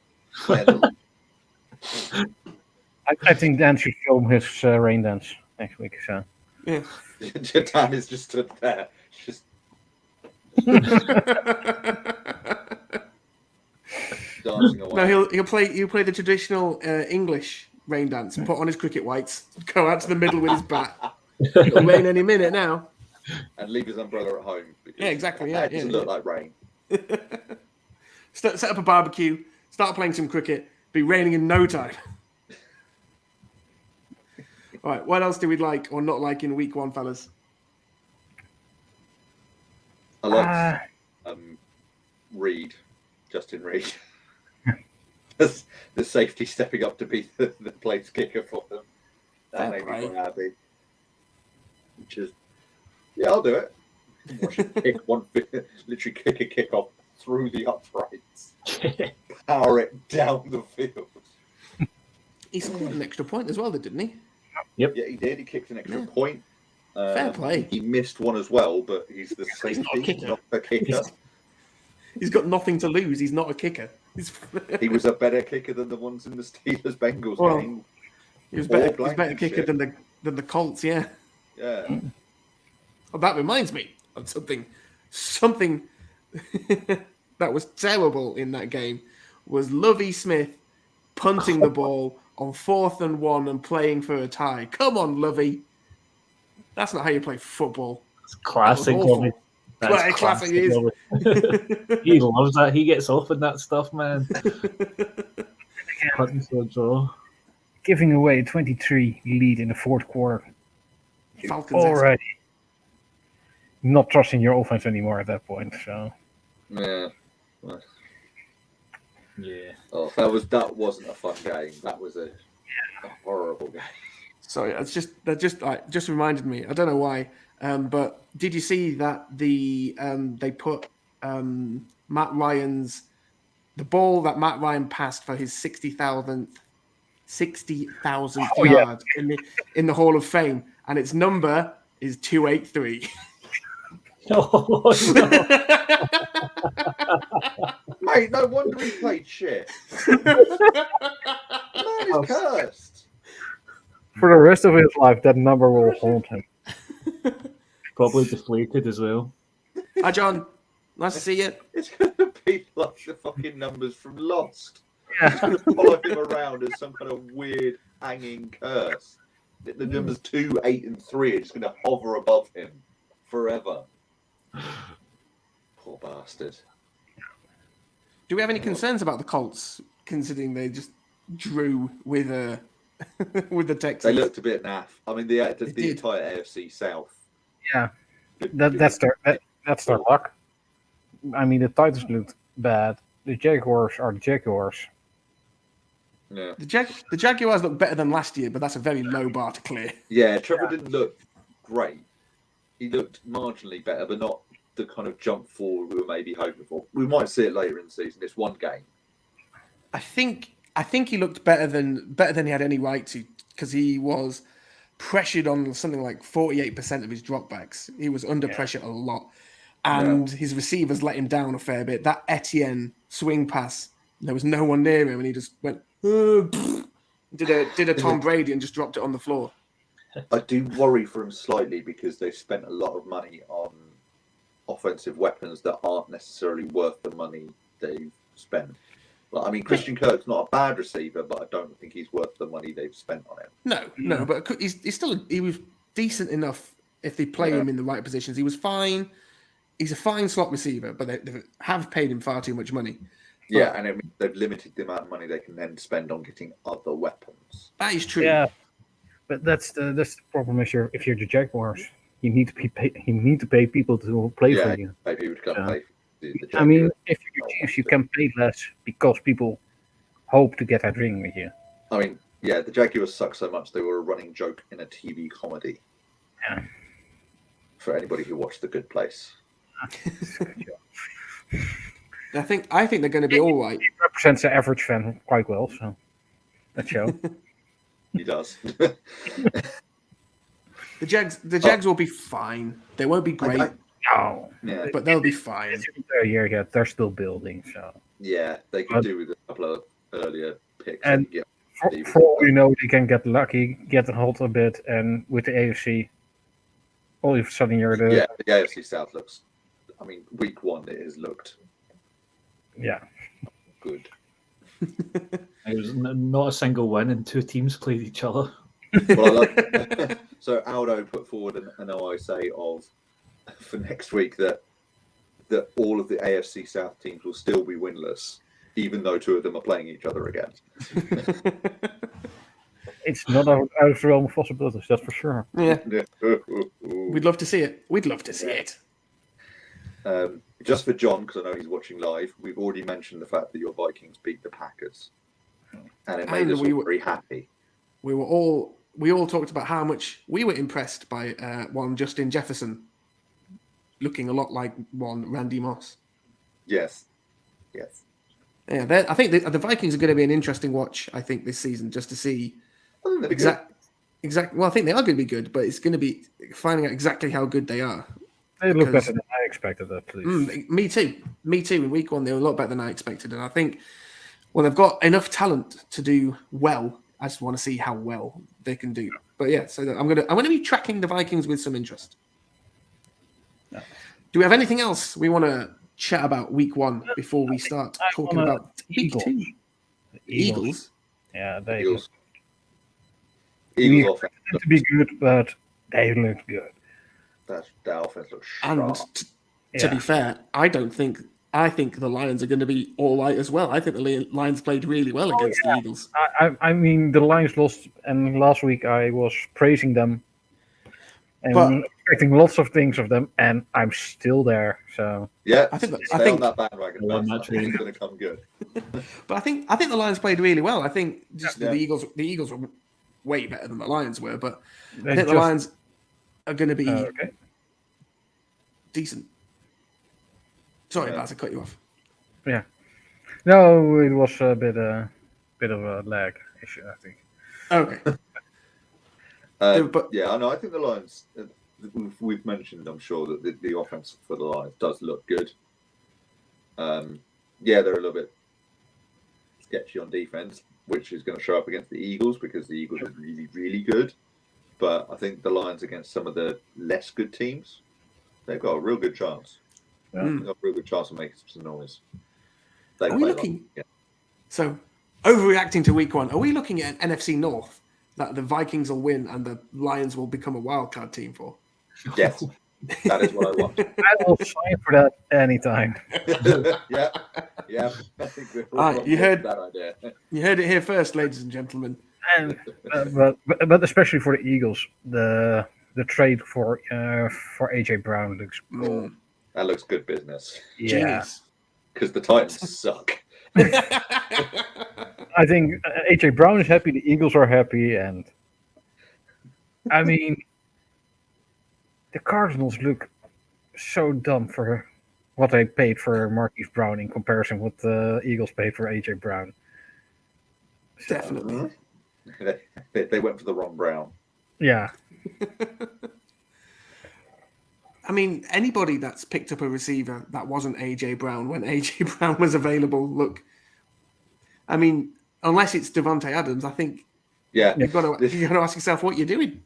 I think Dan should film his rain dance next week. So yeah, Dan is just stood there, just dancing away. No, he'll play the traditional English rain dance. Put on his cricket whites, go out to the middle with his bat. It'll rain any minute now. And leave his umbrella at home. Yeah, exactly. Yeah, it doesn't look like rain. Set up a barbecue, start playing some cricket, be raining in no time. Right, what else do we like or not like in week one, fellas? I like Reed, Justin Reed. The safety stepping up to be the place kicker for them. That made me quite happy. Just, yeah, I'll do it. Watch him kick literally kick a kickoff through the uprights, power it down the field. He scored an extra point as well, didn't he? Yep. Yeah, he did. He kicked an extra point. Fair play. He missed one as well, but he's the safety, not the kicker. He's got nothing to lose. He's not a kicker. He was a better kicker than the ones in the Steelers Bengals game. He was better kicker than the Colts. Yeah. Yeah. Well, that reminds me of something that was terrible in that game was Lovie Smith punting the ball on 4th and 1 and playing for a tie. Come on, Lovie. That's not how you play football. It's classic Lovie. That's classic He loves that. He gets off in that stuff, man. Giving away a 23 lead in the fourth quarter. Falcons already not trusting your offense anymore at that point. So yeah. Oh, that wasn't a fun game. That was a horrible game. Sorry, that just reminded me. I don't know why, but did you see that they put Matt Ryan's the ball that Matt Ryan passed for his 60,000th yard in the Hall of Fame, and its number is 283. Oh, no. Mate, no wonder he played shit. Man is cursed. For the rest of his life, that number will haunt him. Probably deflated as well. Hi, John. Nice to see you. It's going to be like the fucking numbers from Lost. Yeah. It's going to follow him around as some kind of weird hanging curse. The numbers 2, 8, and 3 are just going to hover above him forever. Poor bastard. Do we have any concerns about the Colts, considering they just drew with the Texans? They looked a bit naff. I mean, the entire AFC South. Yeah, that's their luck. I mean, the Titans looked bad. The Jaguars are the Jaguars. Yeah. The Jaguars look better than last year, but that's a very low bar to clear. Yeah, Trevor didn't look great. He looked marginally better, but not the kind of jump forward we were maybe hoping for. We might see it later in the season. It's one game. I think he looked better than he had any right to, because he was pressured on something like 48% of his dropbacks. He was under pressure a lot, and his receivers let him down a fair bit. That Etienne swing pass, there was no one near him, and he just went did a Tom Brady and just dropped it on the floor. I do worry for him slightly because they've spent a lot of money on offensive weapons that aren't necessarily worth the money they've spent. Like, I mean, Christian Kirk's not a bad receiver, but I don't think he's worth the money they've spent on him. No, but he was decent enough if they play him in the right positions. He was fine. He's a fine slot receiver, but they have paid him far too much money. Yeah, and they've limited the amount of money they can then spend on getting other weapons. That is true. Yeah, but that's the problem. If you're the Jaguars, you need to pay people to play for you. Pay people to come play. I mean, if you're Chiefs, you can pay less because people hope to get that ring with you. I mean, yeah, the Jaguars suck so much they were a running joke in a TV comedy. Yeah. For anybody who watched The Good Place. I think they're going to be all right. He represents the average fan quite well, so that show. He does. The Jags will be fine. They won't be great. No, but they'll be fine. Yeah, they're still building. So yeah, they could do with a couple of earlier picks. And for all we know, they can get lucky, get hot a bit, and with the AFC, all of a sudden you're the the AFC South looks. I mean, week one it has looked good. It was not a single win, and two teams played each other. Well, so Aldo put forward an OISA of for next week that all of the AFC South teams will still be winless, even though two of them are playing each other again. It's not out of the realm of possibilities, that's for sure. Yeah, we'd love to see it. We'd love to see it. Just for John, because I know he's watching live, we've already mentioned the fact that your Vikings beat the Packers, and it made us all very happy. We all talked about how much we were impressed by one Justin Jefferson, looking a lot like one Randy Moss. Yes. Yeah, I think the Vikings are going to be an interesting watch. I think this season, just to see exact. Well, I think they are going to be good, but it's going to be finding out exactly how good they are. They look better than I expected, at least. Me too. In week 1, they were a lot better than I expected, and I think, well, they've got enough talent to do well. I just want to see how well they can do. But yeah, so I'm gonna be tracking the Vikings with some interest. No. Do we have anything else we want to chat about week 1 before we start talking about week 2? Eagles. Yeah, Eagles we offense expected to be good, but they looked good. that offense looks And sharp. to be fair, I think the Lions are going to be all right as well. I think the Lions played really well against the Eagles. I mean, the Lions lost, and last week I was praising them and But- expecting lots of things of them, and I'm still there. So Yeah, I think stay on that bandwagon. Yeah, That's naturally. going to come good. But I think the Lions played really well. I think just Yeah. the Eagles were way better than the Lions were, but I they think the just- Lions are going to be okay. decent. Sorry, Yeah. Baz, I cut you off. No, it was a bit of a lag issue, I think. Okay. But- Yeah, I know. I think the Lions. We've mentioned, I'm sure, that the offense for the Lions does look good. Yeah, they're a little bit sketchy on defense, which is going to show up against the Eagles because the Eagles are really, really good. But I think the Lions against some of the less good teams, they've got a real good chance. Yeah. They've got a real good chance of making some noise. They Are we play looking? yeah. So, overreacting to week 1, are we looking at an NFC North that the Vikings will win and the Lions will become a wildcard team for? Yes, that is what I want. I will sign for that anytime. yeah. I think we're all Alright, on you board heard- with that idea. You heard it here first, ladies and gentlemen. And but especially for the Eagles, the trade for AJ Brown looks cool. That looks good business Yeah, Genius. because the Titans suck. I think AJ Brown is happy. The Eagles are happy, and I mean, the Cardinals look so dumb for what they paid for Marquise Brown in comparison with the Eagles paid for AJ Brown. So, Definitely. They went for the Ron Brown. yeah. I mean, anybody that's picked up a receiver that wasn't AJ Brown when AJ Brown was available, look. I mean, unless it's Devontae Adams, I think Yeah, you've got to ask yourself what you're doing.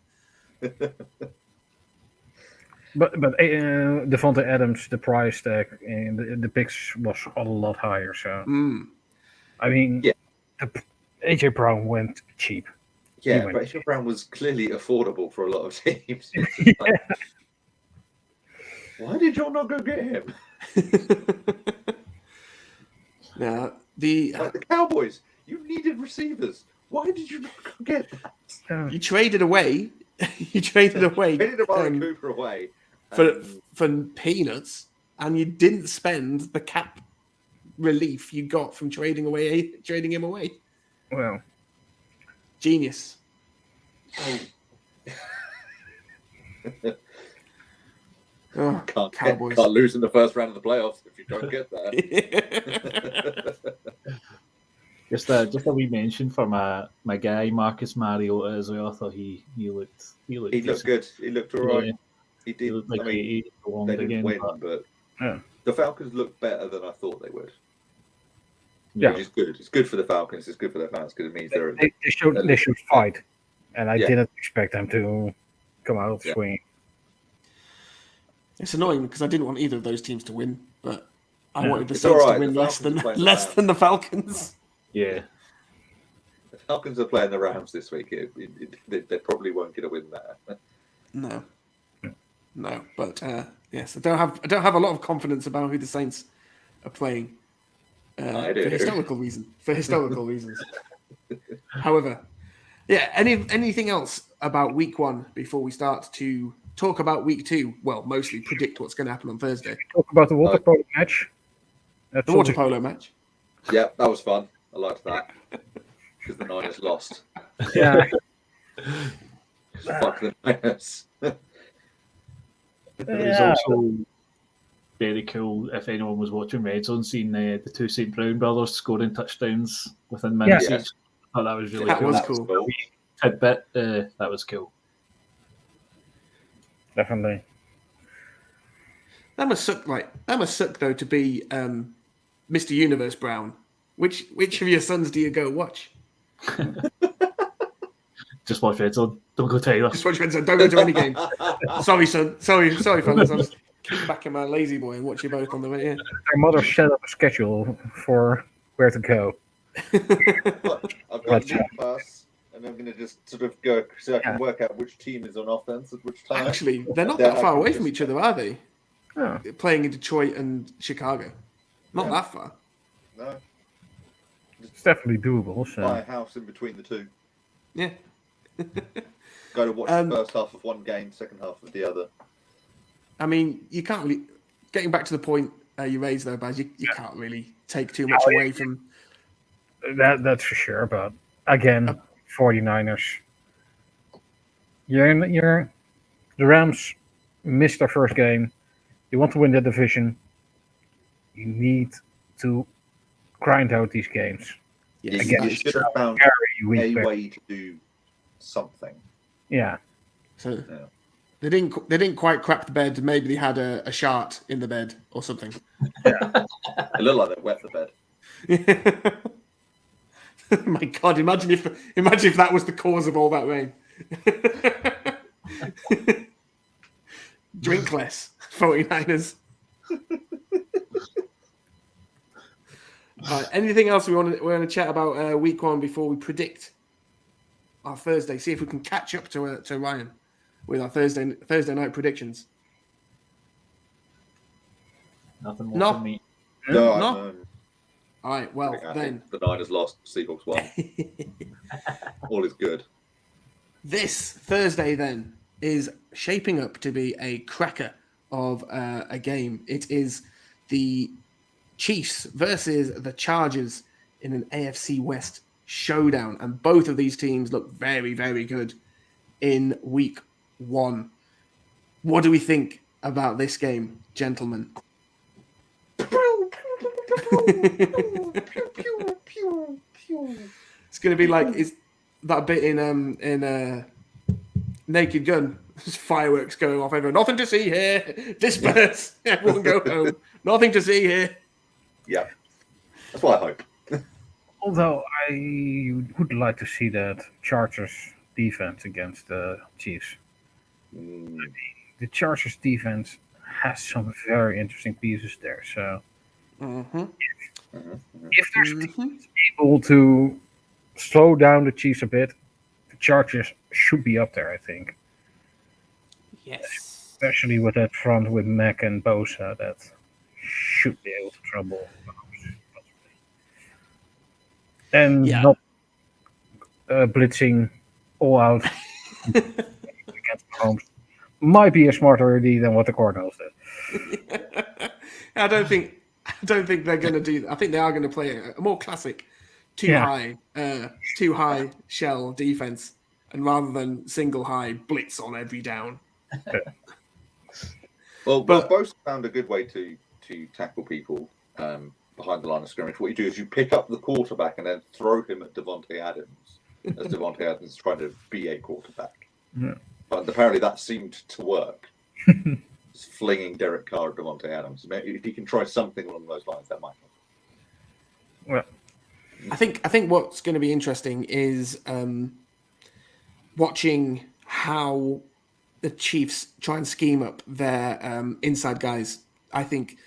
But Devontae Adams, the price tag and the picks was a lot higher. So I mean, Yeah. AJ Brown went cheap. yeah, went- but AJ Brown was clearly affordable for a lot of teams. Why did y'all not go get him? Now, the Like the Cowboys, you needed receivers. Why did you not go get that? you traded away. You traded away Traded Amari Cooper away. for peanuts, and you didn't spend the cap relief you got from trading him away. Well, Genius. Oh, Cowboys. Can't lose in the first round of the playoffs if you don't get there. Just a wee mention for my guy Marcus Mariota as well. I thought he looked He looked decent. good. He looked all right. Yeah. He He did. looked like I mean, he belonged they didn't again. win, but- but Yeah. the Falcons looked better than I thought they would. Yeah. Which is good. It's good for the Falcons. It's good for their fans because it means they're. they should fight, and I Yeah. didn't expect them to come out Yeah. swinging. It's annoying because I didn't want either of those teams to win, but I Yeah. wanted the It's Saints all right, to win the less Falcons than are playing the Rams. the Falcons. Yeah, The Falcons are playing the Rams this week. They probably won't get a win there. No, but yes, I don't have a lot of confidence about who the Saints are playing I for do. historical reasons. However, Yeah. Anything else about week 1 before we start to talk about week 2? Well, mostly predict what's going to happen on Thursday. Talk about the water polo match. That's The water obviously- polo match. Yeah, that was fun. I liked that because the Niners lost. Yeah, Fuck the Niners. It was Yeah. also very cool if anyone was watching Red Zone, seeing the two St. Brown brothers scoring touchdowns within minutes Yeah. each. I thought that was really That cool. was That cool. Tidbit, that was cool. definitely. That must suck though to be Mr. Universe Brown. Which of your sons do you go watch? Just watch Red Zone. Don't go to either. Just watch Red Zone. Don't go to any games. Sorry, son. Sorry, fellas. I'll just kick back in my lazy boy and watch you both on the way. Yeah. Their mother set up a schedule for where to go. But I've got Gotcha. a new pass, and I'm going to just sort of go so I can work out which team is on offense at which time. Actually, they're not Yeah, that far I away can from just- each other, are they? Oh, Playing in Detroit and Chicago. Not Yeah. that far. No, it's definitely doable. buy So a house in between the two. Yeah. Go to watch Um, the first half of one game, second half of the other. I mean, you can't really. Getting back to the point you raised though, Baz, you can't really take too much away from. that's for sure. But again, 49ers. The Rams missed their first game. You want to win the division. You need to grind out these games. Yeah, Again, You should have found Very weak. a way to do something. Yeah. So Yeah. they didn't quite crap the bed. Maybe they had a shart in the bed or something. It looked like they wet the bed. My God! Imagine if that was the cause of all that rain. Drink less, 49ers. Anything else we want to chat about week 1 before we predict our Thursday? See if we can catch up to Ryan with our Thursday night predictions. Nothing more No. from me. No, No. no. All right. Well, I then think the Niners lost, Seahawks won. All is good. this Thursday then is shaping up to be a cracker of a game. It is the Chiefs versus the Chargers in an AFC West showdown, and both of these teams look very, very good in week 1. What do we think about this game, gentlemen? It's going to be like is that bit in Naked Gun. There's fireworks going off everywhere. Nothing to see here. Disperse. Everyone go home. Nothing to see here. Yeah. That's what I hope. Although I would like to see that Chargers defense against the Chiefs. Mm, The Chargers defense has some very interesting pieces there. So Mm-hmm. if there's a team able to slow down the Chiefs a bit, the Chargers should be up there, I think. Yes. Especially with that front with Mack and Bosa, that should be able to trouble. And Yeah. not blitzing all out against Mahomes might be a smarter idea than what the Cardinals did. I don't think they're going to do that. I think they are going to play a more classic too high shell defense, and rather than single high blitz on every down. Well, But- both found a good way to tackle people behind the line of scrimmage. What you do is you pick up the quarterback and then throw him at Devontae Adams, as Devontae Adams is trying to be a quarterback. Yeah. But apparently that seemed to work. Just flinging Derek Carr at Devontae Adams. Maybe if he can try something along those lines, that might help. Well, I think what's going to be interesting is watching how the Chiefs try and scheme up their inside guys. I think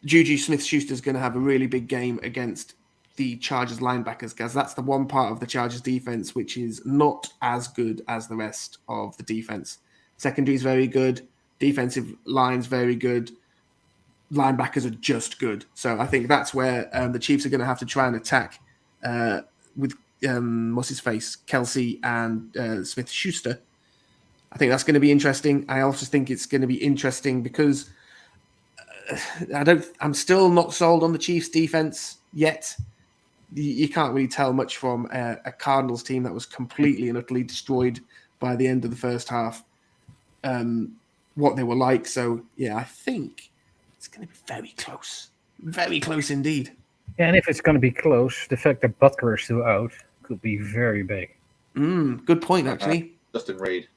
Juju Smith-Schuster is going to have a really big game against the Chargers linebackers, because that's the one part of the Chargers defense which is not as good as the rest of the defense. Secondary is very good. Defensive line's very good. Linebackers are just good. So I think that's where the Chiefs are going to have to try and attack with what's his face, Kelsey and Smith Schuster. I think that's going to be interesting. I also think it's going to be interesting because I'm still not sold on the Chiefs' defense yet. You can't really tell much from a Cardinals team that was completely and utterly destroyed by the end of the first half. What they were like. So yeah, I think it's going to be very close indeed. Yeah, and if it's going to be close, the fact that Butker is still out could be very big. Good point, actually. Justin Reed.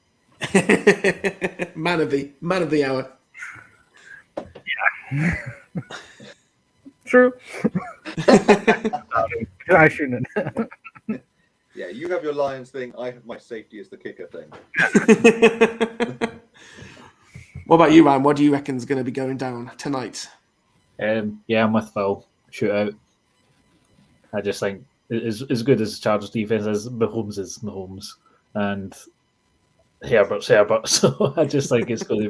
man of the hour. Yeah. True. I shouldn't. Yeah, you have your Lions thing. I have my safety as the kicker thing. What about you, Ryan? What do you reckon is going to be going down tonight? Yeah, I'm with Phil. Shootout. I just think as good as Chargers defense is Mahomes, and Herbert's Herbert. So I just think it's going to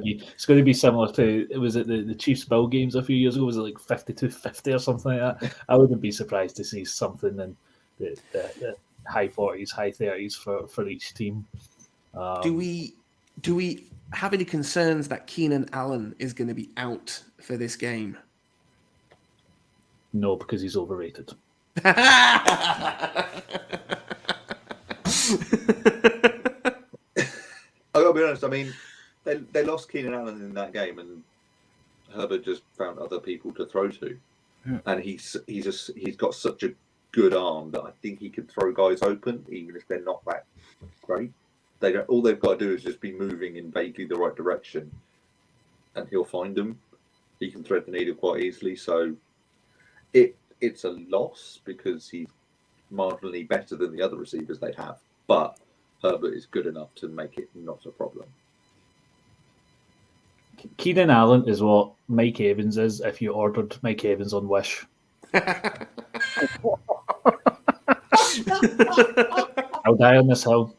be similar to the Chiefs Bill games a few years ago. Was it like 52-50 or something like that? I wouldn't be surprised to see something in the high 40s, high 30s for each team. Do we have any concerns that Keenan Allen is going to be out for this game? No, because he's overrated. I gotta be honest. I mean, they lost Keenan Allen in that game, and Herbert just found other people to throw to, and he's got such a good arm that I think he could throw guys open, even if they're not that great. All they've got to do is just be moving in vaguely the right direction, and he'll find them. He can thread the needle quite easily, so it's a loss because he's marginally better than the other receivers they have, but Herbert is good enough to make it not a problem. Keenan Allen is what Mike Evans is if you ordered Mike Evans on Wish. I'll die on this hill.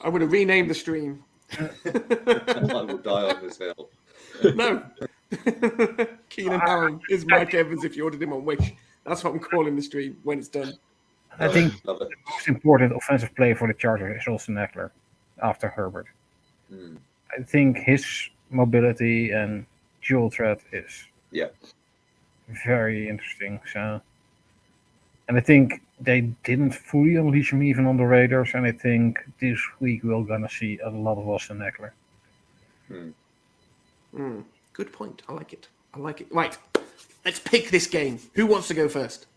I'm going to rename the stream. I will die on this hill. No. Keenan Allen is Mike Evans if you ordered him on Wish. That's what I'm calling the stream when it's done. I think the most important offensive play for the Chargers is Austin Eckler after Herbert. I think his mobility and dual threat is very interesting. So, and I think they didn't fully unleash him even on the Raiders, and I think this week we're gonna see a lot of Austin Eckler. Good point. I like it. Right. Let's pick this game. Who wants to go first?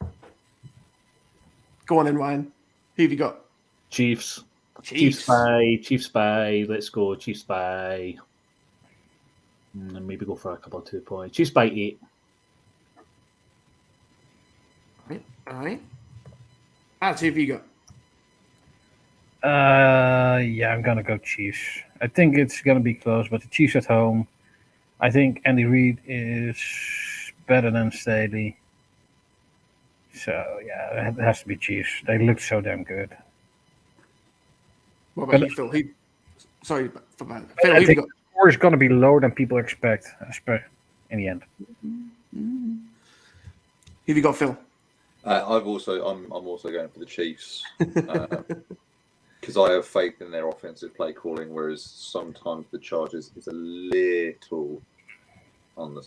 Go on then, Ryan. Who have you got? Chiefs by. Let's go Chiefs by. And maybe go for a couple of 2 points. Chiefs by 8. All right. Who have you got? Yeah, I'm gonna go Chiefs. I think it's gonna be close, but the Chiefs at home. I think Andy Reid is better than Staley. So yeah, it has to be Chiefs. They look so damn good. What about you, Phil? Sorry for that. Phil, I think the score is going to be lower than people expect, in the end. Who have you got, Phil? I'm also going for the Chiefs because I have faith in their offensive play calling, whereas sometimes the Chargers is a little on the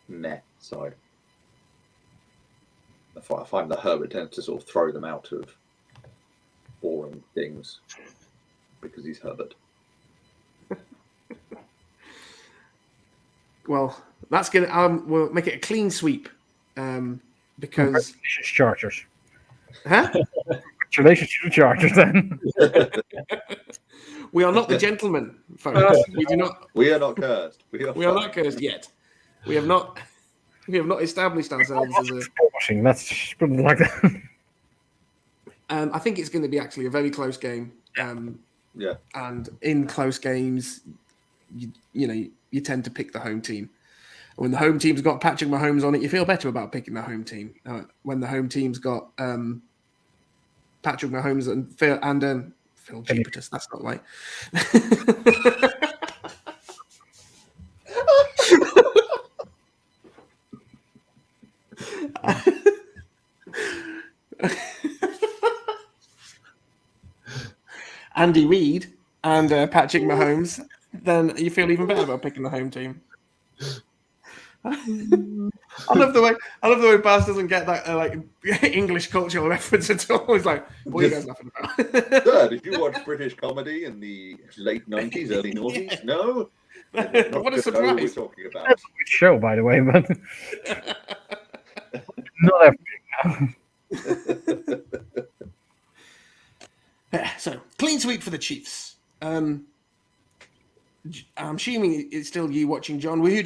net side. I find that Herbert tends to sort of throw them out of boring things because he's Herbert. Well, that's gonna. We'll make it a clean sweep because Congratulations, Chargers. Huh? Congratulations to the Chargers, then. We are not the gentlemen, folks. We do not. We are not cursed. We are not cursed yet. We have not established ourselves as a. Let's just put it like that. I think it's going to be actually a very close game. Yeah. And in close games, you tend to pick the home team. When the home team's got Patrick Mahomes on it, you feel better about picking the home team. When the home team's got Patrick Mahomes and Phil Jeepitus, that's not right. Andy Reid and Patrick Mahomes, then you feel even better about picking the home team. I love the way Baz doesn't get that like English cultural reference at all. He's like, "What are you guys laughing about?" Sir, did you watch British comedy in the late 90s, early noughties? Yeah. No? Then you're not What a gonna know what we're surprise! talking about. That's a good show, by the way, but not everything. Yeah, so clean sweep for the Chiefs. I'm assuming it's still you watching, John. Who have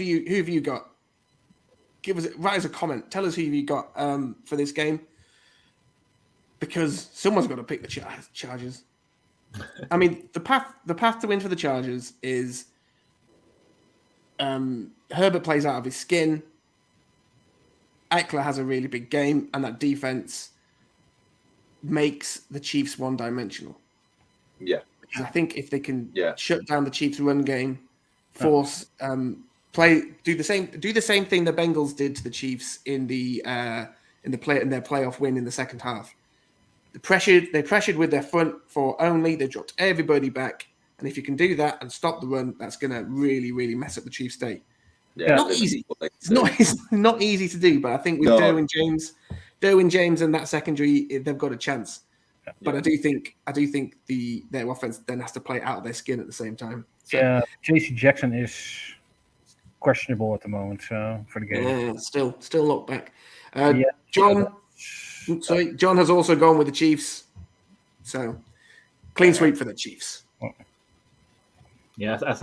you got? Write us a comment. Tell us who you got for this game, because someone's got to pick the Chargers. I mean, the path to win for the Chargers is Herbert plays out of his skin. Eckler has a really big game, and that defense makes the Chiefs one-dimensional. Yeah. Because I think if they can Yeah. shut down the Chiefs' run game, force do the same thing the Bengals did to the Chiefs in their playoff win in the second half. They pressured with their front four only. They dropped everybody back, and if you can do that and stop the run, that's going to really, really mess up the Chiefs' day. Yeah, Not easy. It's not easy to do, but I think with Derwin James and that secondary, they've got a chance. But I do think their offense then has to play out of their skin at the same time. So, Yeah, JC Jackson is questionable at the moment for the game. yeah, still locked back. Yeah. John has also gone with the Chiefs. So clean sweep for the Chiefs. Yeah, I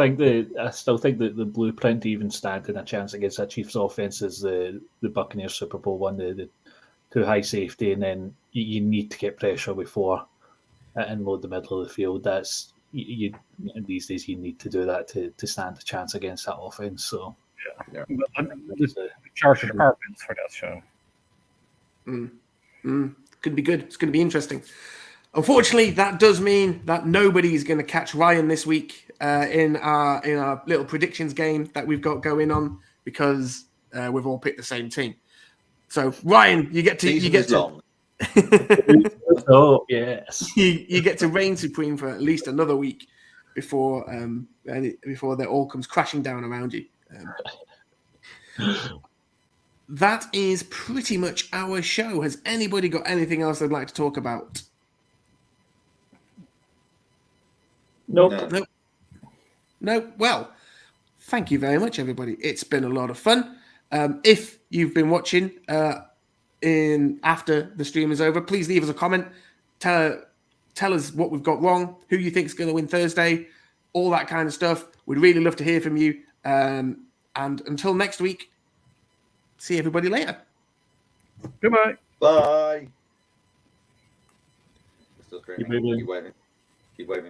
still think that the blueprint to even standing a chance against that Chiefs offense is the Buccaneers Super Bowl one, the too high safety, and then you need to get pressure before and load the middle of the field. That's these days you need to do that to stand a chance against that offense. So But the Chargers are built for that, so Could be good. It's going to be interesting. Unfortunately, that does mean that nobody's going to catch Ryan this week in our little predictions game that we've got going on, because we've all picked the same team. So Ryan, you get to oh yes, you get to reign supreme for at least another week before that all comes crashing down around you. That is pretty much our show. Has anybody got anything else they'd like to talk about? nope. No. Well, thank you very much, everybody. It's been a lot of fun. If you've been watching after the stream is over, please leave us a comment. Tell us what we've got wrong, who you think is going to win Thursday, all that kind of stuff. We'd really love to hear from you. And until next week, see everybody later. goodbye. Bye. Still Keep waving. Keep waving.